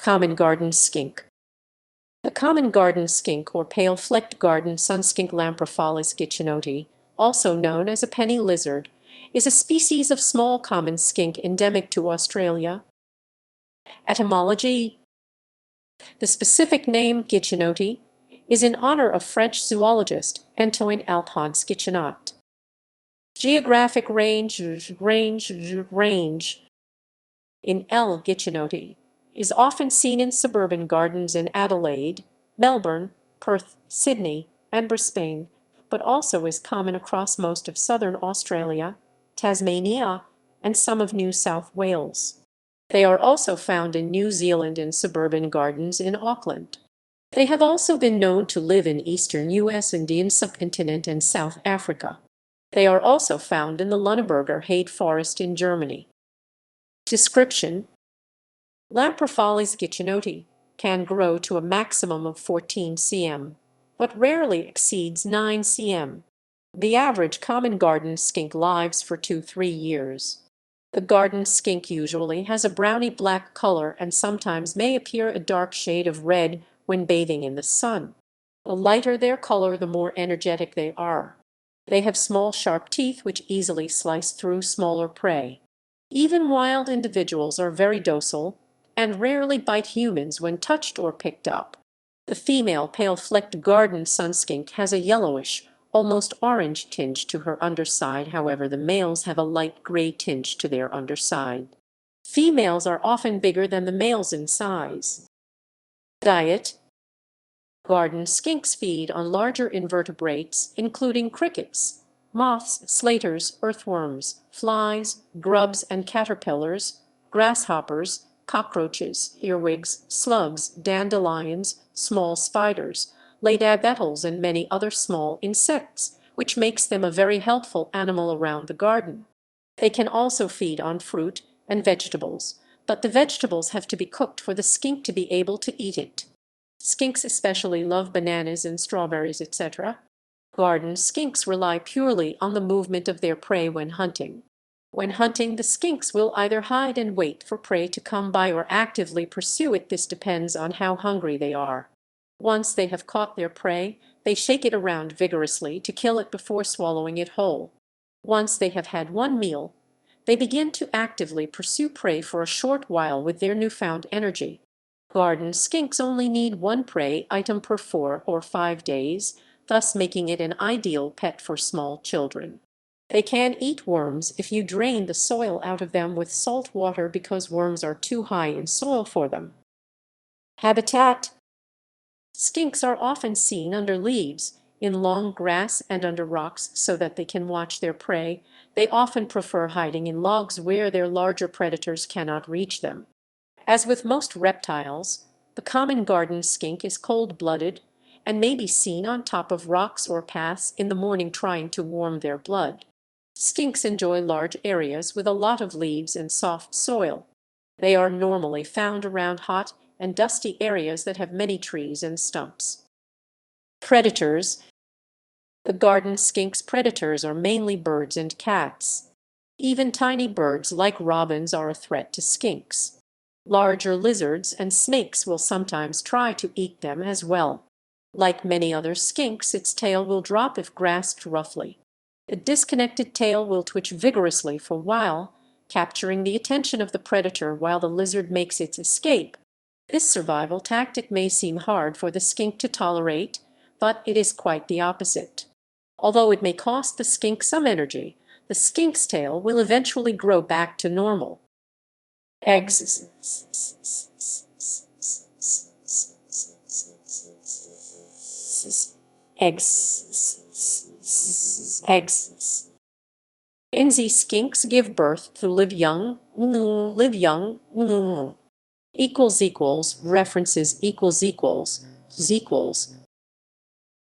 Common garden skink. The common garden skink or pale-flecked garden sunskink Lampropholis guichenoti, also known as a penny lizard, is a species of small common skink endemic to Australia. Etymology. The specific name guichenoti is in honor of French zoologist Antoine Alphonse Guichenot. Geographic range in L. guichenoti is often seen in suburban gardens in Adelaide, Melbourne, Perth, Sydney, and Brisbane, but also is common across most of southern Australia, Tasmania, and some of New South Wales. They are also found in New Zealand in suburban gardens in Auckland. They have also been known to live in eastern U.S. Indian subcontinent and South Africa. They are also found in the Lüneburger Heide forest in Germany. Description. Lampropholis guichenoti can grow to a maximum of 14 cm, but rarely exceeds 9 cm. The average common garden skink lives for 2–3 years. The garden skink usually has a browny-black color and sometimes may appear a dark shade of red when bathing in the sun. The lighter their color, the more energetic they are. They have small, sharp teeth which easily slice through smaller prey. Even wild individuals are very docile and rarely bite humans when touched or picked up. The female pale-flecked garden sunskink has a yellowish, almost orange tinge to her underside. However, the males have a light gray tinge to their underside. Females are often bigger than the males in size. Diet. Garden skinks feed on larger invertebrates, including crickets, moths, slaters, earthworms, flies, grubs and caterpillars, grasshoppers, cockroaches, earwigs, slugs, dandelions, small spiders, ladybugs, beetles, and many other small insects, which makes them a very helpful animal around the garden. They can also feed on fruit and vegetables, but the vegetables have to be cooked for the skink to be able to eat it. Skinks especially love bananas and strawberries, etc. Garden skinks rely purely on the movement of their prey when hunting. When hunting, the skinks will either hide and wait for prey to come by or actively pursue it. This depends on how hungry they are. Once they have caught their prey, they shake it around vigorously to kill it before swallowing it whole. Once they have had one meal, they begin to actively pursue prey for a short while with their newfound energy. Garden skinks only need one prey item per 4 or 5 days, thus making it an ideal pet for small children. They can eat worms if you drain the soil out of them with salt water because worms are too high in soil for them. Habitat. Skinks are often seen under leaves, in long grass and under rocks so that they can watch their prey. They often prefer hiding in logs where their larger predators cannot reach them. As with most reptiles, the common garden skink is cold-blooded and may be seen on top of rocks or paths in the morning trying to warm their blood. Skinks enjoy large areas with a lot of leaves and soft soil. They are normally found around hot and dusty areas that have many trees and stumps. Predators. The garden skink's predators are mainly birds and cats. Even tiny birds like robins are a threat to skinks. Larger lizards and snakes will sometimes try to eat them as well. Like many other skinks, its tail will drop if grasped roughly. The disconnected tail will twitch vigorously for a while, capturing the attention of the predator while the lizard makes its escape. This survival tactic may seem hard for the skink to tolerate, but it is quite the opposite. Although it may cost the skink some energy, the skink's tail will eventually grow back to normal. Eggs. NZ skinks give birth to live young. References ==